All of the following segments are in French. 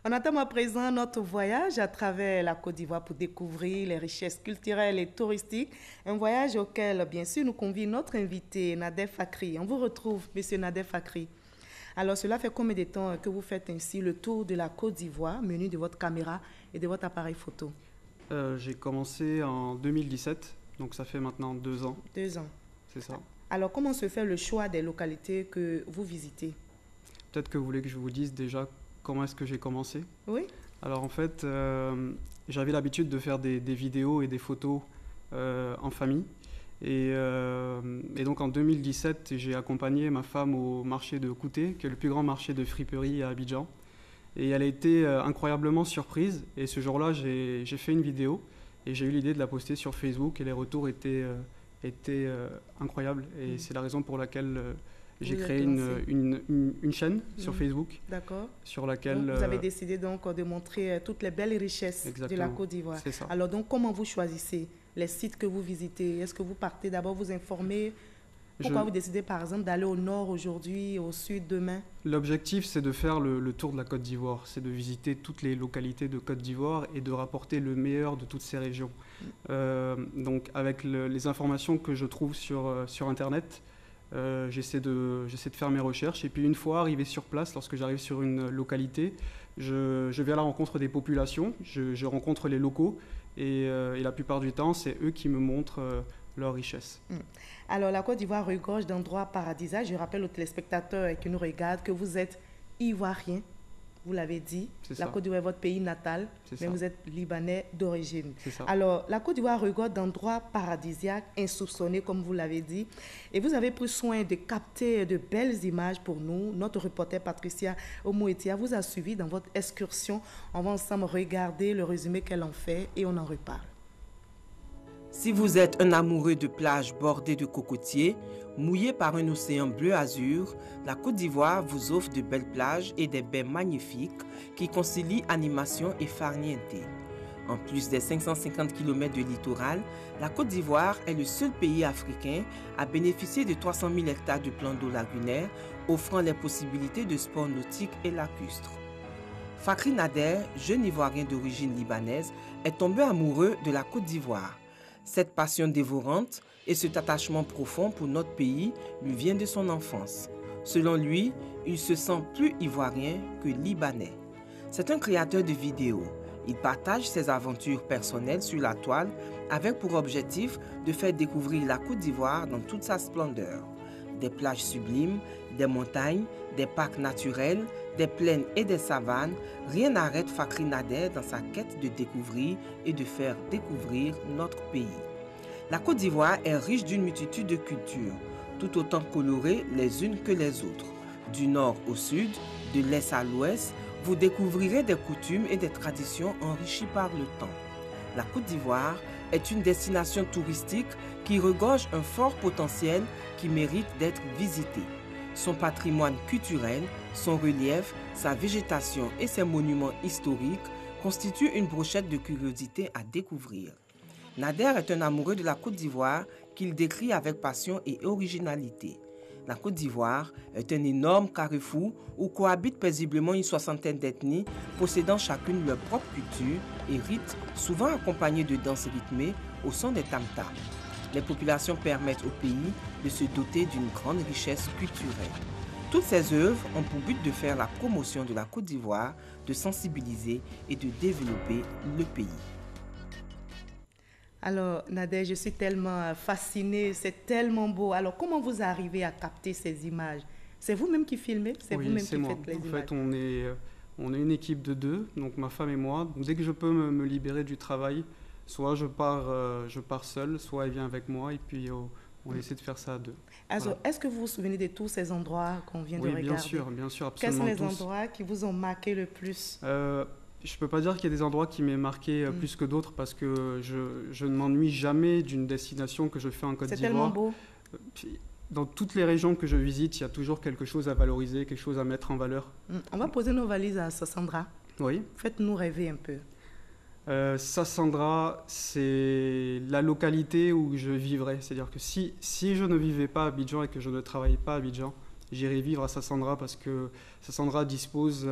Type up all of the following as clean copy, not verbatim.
On entame à présent notre voyage à travers la Côte d'Ivoire pour découvrir les richesses culturelles et touristiques. Un voyage auquel, bien sûr, nous convie notre invité, Nader Fakri. On vous retrouve, Monsieur Nader Fakri. Alors, cela fait combien de temps que vous faites ainsi le tour de la Côte d'Ivoire, menu de votre caméra et de votre appareil photo? J'ai commencé en 2017, donc ça fait maintenant 2 ans. 2 ans. C'est ça. Alors, comment se fait le choix des localités que vous visitez? Peut-être que vous voulez que je vous dise déjà comment est-ce que j'ai commencé. Oui. Alors en fait, j'avais l'habitude de faire des vidéos et des photos en famille. Et donc en 2017, j'ai accompagné ma femme au marché de Kouté, qui est le plus grand marché de friperie à Abidjan. Et elle a été incroyablement surprise. Et ce jour-là, j'ai fait une vidéo et j'ai eu l'idée de la poster sur Facebook. Et les retours étaient incroyables. Et c'est la raison pour laquelle j'ai créé une chaîne sur Facebook. D'accord. Sur laquelle... Donc, vous avez décidé donc de montrer toutes les belles richesses de la Côte d'Ivoire. C'est ça. Alors donc, comment vous choisissez les sites que vous visitez? Est-ce que vous partez d'abord vous informer? Pourquoi vous décidez par exemple d'aller au nord aujourd'hui, au sud demain? L'objectif, c'est de faire le tour de la Côte d'Ivoire. C'est de visiter toutes les localités de Côte d'Ivoire et de rapporter le meilleur de toutes ces régions. Donc avec les informations que je trouve sur Internet, j'essaie de faire mes recherches. Et puis une fois arrivé sur place, lorsque j'arrive sur une localité, je vais à la rencontre des populations, je rencontre les locaux. Et la plupart du temps, c'est eux qui me montrent leur richesse. Alors, la Côte d'Ivoire regorge d'endroits paradisiaques. Je rappelle aux téléspectateurs qui nous regardent que vous êtes ivoirien, vous l'avez dit. La Côte d'Ivoire est votre pays natal, mais vous êtes libanais d'origine. Alors, la Côte d'Ivoire regorge d'endroits paradisiaques, insoupçonnés, comme vous l'avez dit. Et vous avez pris soin de capter de belles images pour nous. Notre reporter Patricia Omoetia vous a suivi dans votre excursion. On va ensemble regarder le résumé qu'elle en fait et on en reparle. Si vous êtes un amoureux de plages bordées de cocotiers, mouillées par un océan bleu azur, la Côte d'Ivoire vous offre de belles plages et des baies magnifiques qui concilient animation et farniente. En plus des 550 km de littoral, la Côte d'Ivoire est le seul pays africain à bénéficier de 300 000 hectares de plans d'eau lagunaires, offrant les possibilités de sports nautiques et lacustres. Fakri Nader, jeune Ivoirien d'origine libanaise, est tombé amoureux de la Côte d'Ivoire. Cette passion dévorante et cet attachement profond pour notre pays lui vient de son enfance. Selon lui, il se sent plus ivoirien que libanais. C'est un créateur de vidéos. Il partage ses aventures personnelles sur la toile avec pour objectif de faire découvrir la Côte d'Ivoire dans toute sa splendeur. Des plages sublimes, des montagnes, des parcs naturels, des plaines et des savanes, rien n'arrête Fakri Nader dans sa quête de découvrir et de faire découvrir notre pays. La Côte d'Ivoire est riche d'une multitude de cultures, tout autant colorées les unes que les autres. Du nord au sud, de l'est à l'ouest, vous découvrirez des coutumes et des traditions enrichies par le temps. La Côte d'Ivoire est une destination touristique qui regorge un fort potentiel qui mérite d'être visité. Son patrimoine culturel, son relief, sa végétation et ses monuments historiques constituent une brochette de curiosités à découvrir. Nader est un amoureux de la Côte d'Ivoire qu'il décrit avec passion et originalité. La Côte d'Ivoire est un énorme carrefour où cohabitent paisiblement une soixantaine d'ethnies possédant chacune leur propre culture et rites, souvent accompagnés de danses rythmées au son des tam-tams. Les populations permettent au pays de se doter d'une grande richesse culturelle. Toutes ces œuvres ont pour but de faire la promotion de la Côte d'Ivoire, de sensibiliser et de développer le pays. Alors, Nader, je suis tellement fascinée, c'est tellement beau. Alors, comment vous arrivez à capter ces images? C'est vous-même qui filmez? C'est vous-même qui faites les images? En fait, on est une équipe de deux, donc ma femme et moi. Dès que je peux me libérer du travail, soit je pars seul, soit elle vient avec moi, et puis on essaie de faire ça à deux. Alors, voilà. Est-ce que vous vous souvenez de tous ces endroits qu'on vient de regarder? Oui, bien sûr, absolument. Quels sont les endroits qui vous ont marqué le plus? Je ne peux pas dire qu'il y a des endroits qui m'aient marqué plus que d'autres parce que je ne m'ennuie jamais d'une destination que je fais en Côte d'Ivoire. C'est tellement beau. Dans toutes les régions que je visite, il y a toujours quelque chose à valoriser, quelque chose à mettre en valeur. On va poser nos valises à Sassandra. Oui. Faites-nous rêver un peu. Sassandra, c'est la localité où je vivrais. C'est-à-dire que si je ne vivais pas à Abidjan et que je ne travaillais pas à Abidjan, j'irais vivre à Sassandra parce que Sassandra dispose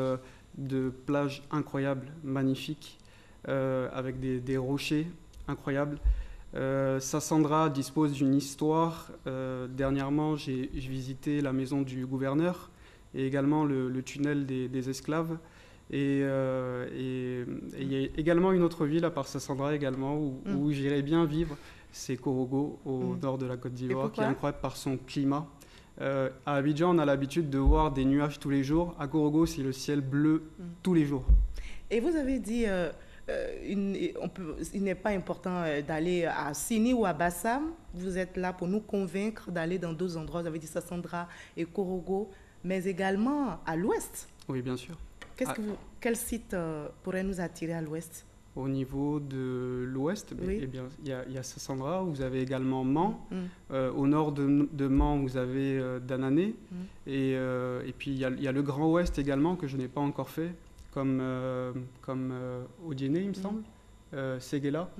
de plages incroyables, magnifiques, avec des rochers incroyables. Sassandra dispose d'une histoire. Dernièrement, j'ai visité la maison du gouverneur et également le tunnel des esclaves. Et il y a également une autre ville à part Sassandra également où j'irais bien vivre, c'est Korogo au nord de la Côte d'Ivoire, qui est incroyable par son climat. À Abidjan, on a l'habitude de voir des nuages tous les jours. À Korogo, c'est le ciel bleu tous les jours. Et vous avez dit, il n'est pas important d'aller à Sini ou à Bassam. Vous êtes là pour nous convaincre d'aller dans d'autres endroits. Vous avez dit Sassandra et Korogo, mais également à l'ouest. Oui, bien sûr. Quel site pourrait nous attirer à l'ouest? Au niveau de l'ouest, oui. Eh bien, il y a Sassandra, vous avez également Mans. Au nord de Mans, vous avez Danané. Et puis, il y a le Grand Ouest également, que je n'ai pas encore fait, comme Odiéné, il me semble, Séguéla.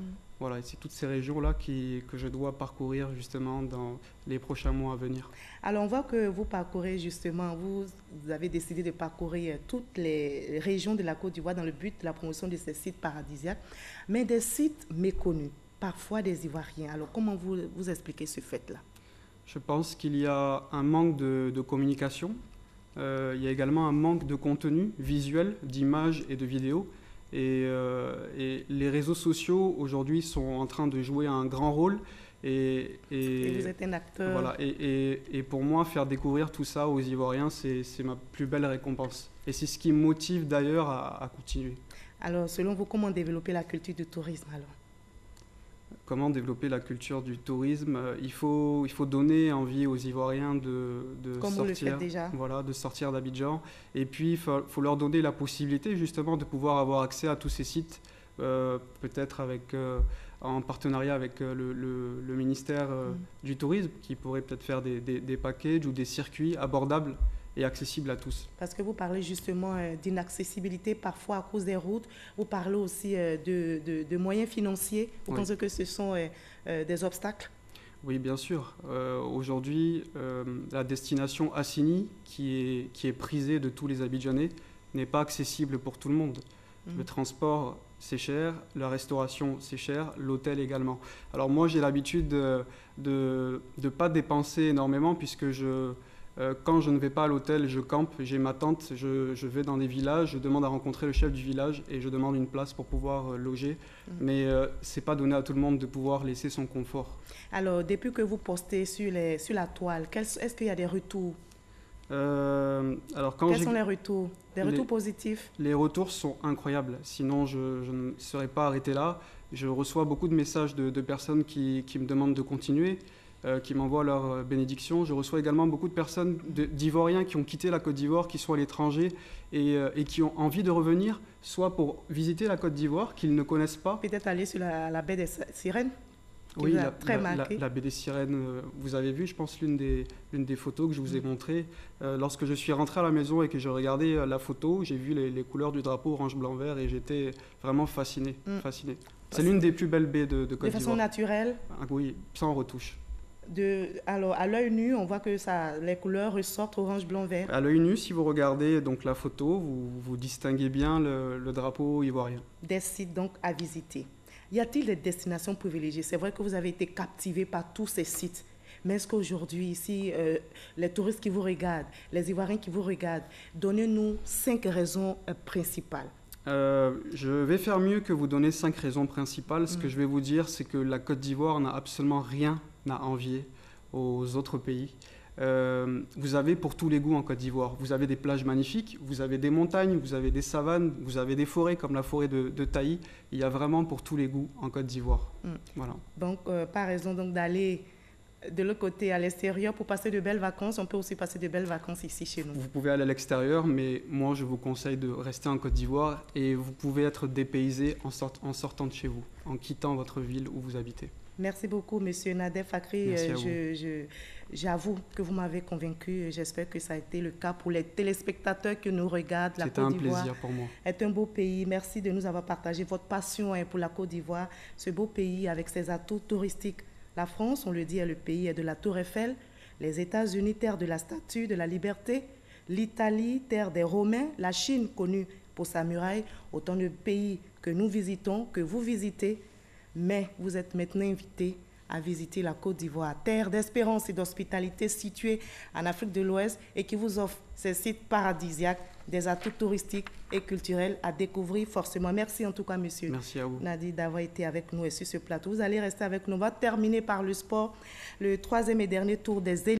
Voilà, c'est toutes ces régions-là que je dois parcourir justement dans les prochains mois à venir. Alors, on voit que vous parcourez justement, vous avez décidé de parcourir toutes les régions de la Côte d'Ivoire dans le but de la promotion de ces sites paradisiaques, mais des sites méconnus, parfois des Ivoiriens. Alors, comment vous expliquez ce fait-là? Je pense qu'il y a un manque de communication. Il y a également un manque de contenu visuel, d'images et de vidéos. Et les réseaux sociaux aujourd'hui sont en train de jouer un grand rôle. Et vous êtes un acteur. Voilà, et pour moi, faire découvrir tout ça aux Ivoiriens, c'est ma plus belle récompense. Et c'est ce qui me motive d'ailleurs à continuer. Alors, selon vous, comment développer la culture du tourisme alors? Comment développer la culture du tourisme? Il faut donner envie aux Ivoiriens de Comme sortir, vous le faites déjà. Voilà, de sortir d'Abidjan. Et puis, il faut leur donner la possibilité justement de pouvoir avoir accès à tous ces sites, peut-être en partenariat avec le ministère du Tourisme, qui pourrait peut-être faire des packages ou des circuits abordables et accessible à tous. Parce que vous parlez justement d'inaccessibilité parfois à cause des routes. Vous parlez aussi de moyens financiers. Vous pensez que ce sont des obstacles? Oui, bien sûr. Aujourd'hui, la destination Assini, qui est prisée de tous les Abidjanais, n'est pas accessible pour tout le monde. Le transport, c'est cher. La restauration, c'est cher. L'hôtel également. Alors moi, j'ai l'habitude de ne pas dépenser énormément puisque quand je ne vais pas à l'hôtel, je campe, j'ai ma tente, je vais dans des villages, je demande à rencontrer le chef du village et je demande une place pour pouvoir loger. Mais ce n'est pas donné à tout le monde de pouvoir laisser son confort. Alors, depuis que vous postez sur la toile, est-ce qu'il y a des retours? Quels sont les retours? Des retours positifs? Les retours sont incroyables, sinon je ne serais pas arrêté là. Je reçois beaucoup de messages de personnes qui me demandent de continuer. Qui m'envoient leur bénédiction. Je reçois également beaucoup de personnes d'Ivoiriens qui ont quitté la Côte d'Ivoire, qui sont à l'étranger et qui ont envie de revenir, soit pour visiter la Côte d'Ivoire, qu'ils ne connaissent pas. Peut-être aller sur la baie des Sirènes. Oui, la baie des Sirènes, vous avez vu, je pense, l'une des photos que je vous ai montrées. Lorsque je suis rentré à la maison et que je regardais la photo, j'ai vu les couleurs du drapeau orange, blanc, vert et j'étais vraiment fasciné. C'est l'une des plus belles baies de Côte d'Ivoire. De façon naturelle? Oui, sans retouche. Alors, à l'œil nu, on voit que les couleurs ressortent orange, blanc, vert. À l'œil nu, si vous regardez donc la photo, vous distinguez bien le drapeau ivoirien. Des sites donc à visiter. Y a-t-il des destinations privilégiées? C'est vrai que vous avez été captivé par tous ces sites. Mais est-ce qu'aujourd'hui, ici, les touristes qui vous regardent, les Ivoiriens qui vous regardent, donnez-nous 5 raisons principales. Je vais faire mieux que vous donner 5 raisons principales. Ce que je vais vous dire, c'est que la Côte d'Ivoire n'a absolument rien à envier aux autres pays. Vous avez pour tous les goûts en Côte d'Ivoire. Vous avez des plages magnifiques, vous avez des montagnes, vous avez des savanes, vous avez des forêts comme la forêt de Taï. Il y a vraiment pour tous les goûts en Côte d'Ivoire. Voilà. Donc, pas raison donc d'aller de l'autre côté à l'extérieur pour passer de belles vacances. On peut aussi passer de belles vacances ici chez nous. Vous pouvez aller à l'extérieur, mais moi je vous conseille de rester en Côte d'Ivoire et vous pouvez être dépaysé en sortant de chez vous, en quittant votre ville où vous habitez. Merci beaucoup, Monsieur Nadef Fakri. J'avoue que vous m'avez convaincu. J'espère que ça a été le cas pour les téléspectateurs qui nous regardent. La Côte d'Ivoire plaisir pour moi. Est un beau pays. Merci de nous avoir partagé votre passion pour la Côte d'Ivoire, ce beau pays avec ses atouts touristiques. La France, on le dit, est le pays de la Tour Eiffel. Les États-Unis, terre de la Statue de la Liberté. L'Italie, terre des Romains. La Chine, connue pour sa muraille, autant de pays que nous visitons, que vous visitez, mais vous êtes maintenant invités à visiter la Côte d'Ivoire, terre d'espérance et d'hospitalité située en Afrique de l'Ouest et qui vous offre ces sites paradisiaques, des atouts touristiques et culturels à découvrir forcément. Merci en tout cas, monsieur. Merci à vous. Nadi, d'avoir été avec nous et sur ce plateau. Vous allez rester avec nous. On va terminer par le sport, le 3e et dernier tour des éliminatoires.